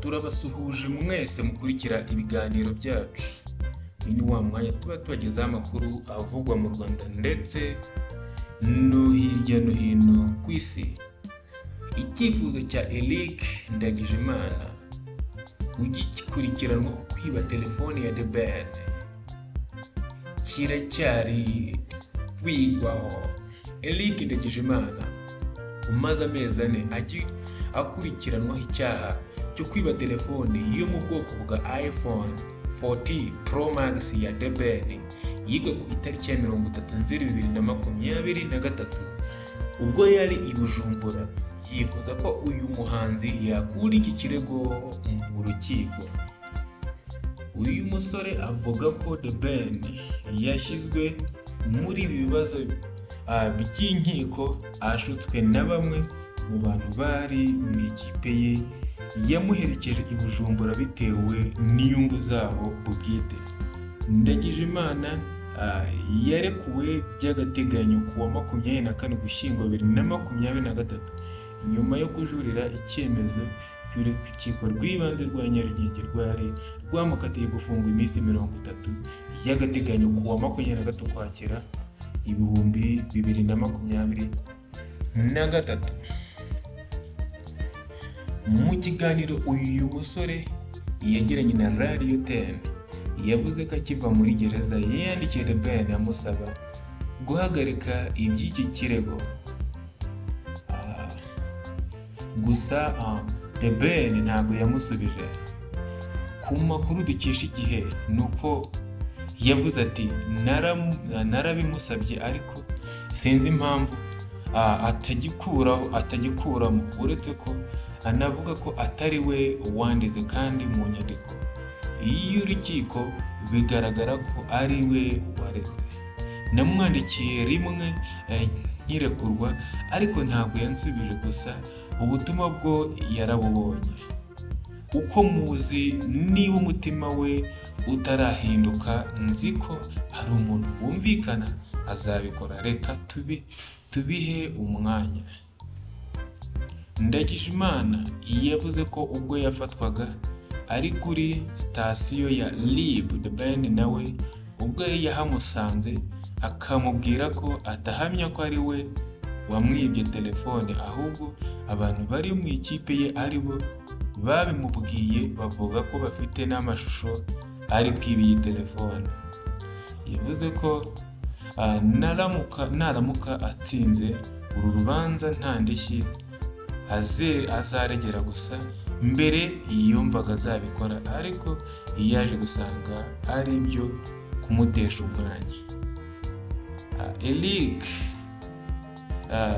turabasuhuje mwese mukurikira ibiganiro byacu. Uyu ni wa mwanya tuba tubagezaho amakuru avugwa mu Rwanda ndetse no hirya no hino ku isi. Icyifuzo cya Eric Ndagijimana ugikurikiranwaho kwiba telefoni ya The Ben kiracyari kwigwaho. Eric Ndagijimana umaze amezi 4 akurikiranwaho icyaha cyo kwiba telefoni yo mu bwoko bwa iPhone 40 Pro Max ya The Ben yibwe ku itariki ya 30/02/2023 ubwo yari i Bujumbura. Yifuza ko uyu muhanzi yakura iki kirego mu rukiko. Uyu musore avuga ko The Ben yashyizwe muri ibi bibazo by'inkiko ashutswe na bamwe mu bantu bari mu ikipe ye yamuherekeje i Bujumbura bitewe n'inyungu zabo bwite. Ndagijimana yarekuwe by'agateganyo ku wa 24 Ugushyingo 2023 nyuma yo kujurira icyemezo cy'urukiko rw'ibanze rwa Nyarugenge rwari rwamukatiye gufungwa iminsi 30 y'agateganyo ku wa 23 Ukwakira 2023. Mu kiganiro uyu musore yagiranye na Radio 10 yavuze ko akiva muri gereza yandikiye The Ben amusaba guhagarika iby'iki kirego. Gusa The Ben ntabwo yamusubije. Ku makuru dukesha Igihe nuko yavuze ati narabimusabye ariko sinzi impamvu atagikuramo, uretse ko anavuga ko atari we wandize kandi mu nyandiko y'urukiko bigaragara ko ari we wareze. Namwandikiye rimwe nkirekurwa ariko ntabwo yansubije, gusa ubutumwa bwo yarabubonye. Uko muzi niba umutima we utarahinduka, nzi ko hari umuntu wumvikana azabikora. Reka tubihe umwanya. Ndagijimana yavuze ko ubwo yafatwaga ari kuri sitasiyo ya RIB, The Ben nawe ubwo yahamusanze akamubwira ko atahamya ko ari we wamwibye telefone, ahubwo abantu bari mu ikipe ye ari bo babimubwiye, bavuga ko bafite n'amashusho ari kwiba iyi telefone. Yavuze ko naramuka atsinze uru rubanza nta ndishyi azaregera, gusa mbere yiyumvaga azabikora ariko yaje gusanga ari ibyo kumutesha umwanya.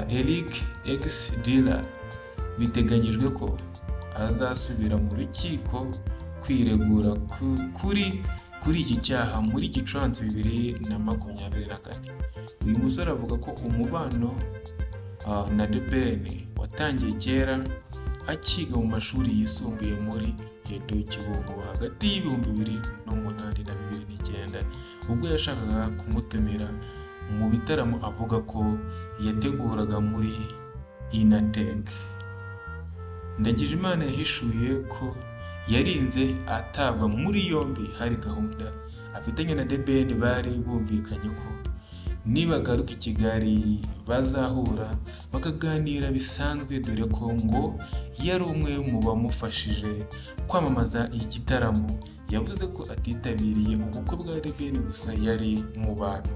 Eric X Dilla biteganyijwe ko azasubira mu rukiko kwiregura kuri iki cyaha muri Gicurasi 2024. Uyu musore avuga ko umubano na The Ben watangiye kera akiga mu mashuri yisumbuye muri Edo Kibungo hagati y'2008 na 2009 ubwo yashakaga kumutumira mu bitaramo avuga ko yateguraga muri Inatek. Ndagijimana yahishuye ko yarinze atabwa muri yombi hari gahunda afitanye na The Ben bari bumvikanye ko nibagaruka i Kigali bazahura bakaganira bisanzwe, dore ko ngo yari umwe mu bamufashije kwamamaza igitaramo. Yavuze ko atitabiriye ubukwe bwa The Ben, gusa yari mu bantu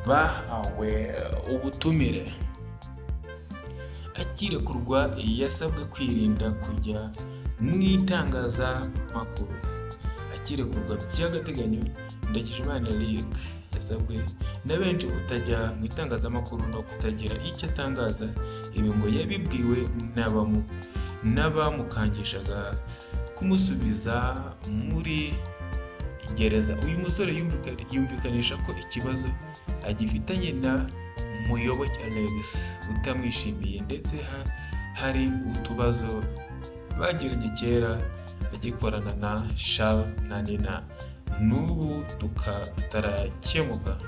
bahawe ubutumire. Akirekurwa yasabwe kwirinda kujya mu itangazamakuru. Akirekurwa by'agateganyo, Ndagijimana Eric yasabwe na benshi kutajya mu itangazamakuru no kutagira icyo atangaza. Ibi ngo yabibwiwe n'abamukangishaga kumusubiza muri gereza. Uyu musore yumvikanisha ko ikibazo agifitanye na Muyoboke Alex utamwishimiye, ndetse hari utubazo bagiranye kera agikorana na Charles na Nina n'ubu tutarakemuka.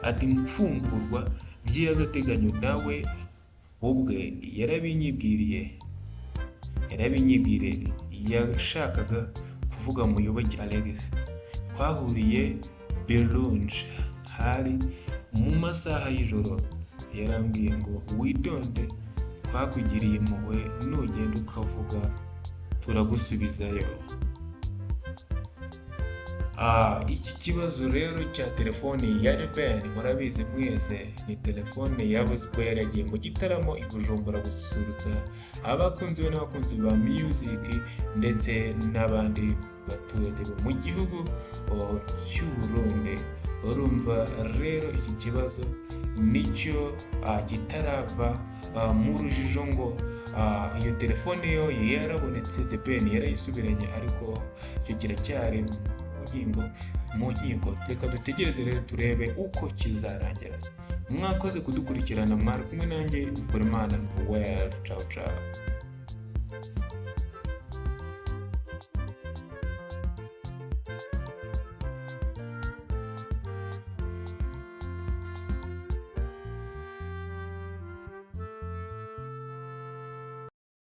Ati mfungurwa by'agateganyo nawe ubwe yarabinyibwiriye yashakaga kuvuga Muyoboke Alex. Twahuriye Birunge hari mu masaha y'ijoro. Yarambwiye ngo witonde, twakugiriye impuhwe, nugenda ukavuga turagusubizayo. Iki kibazo rero cya telefoni ya The Ben, murabizi mwese, ni telefone yabuze ubwo yari yagiye mu gitaramo i Bujumbura gususurutsa abakunzi be n'abakunzi ba music ndetse n'abandi baturage bo mu gihugu cy'u Burundi. Urumva rero iki kibazo nicyo kitarava mu rujijo ngo iyo telefone yo yarabonetse, The Ben yarayisubiranye, ariko icyo kiracyari mu nkiko. Reka dutegereze rero turebe uko kizarangira. Mwakoze kudukurikirana, mwari kumwe nanjye Bikorimana Noel. Ciao ciao.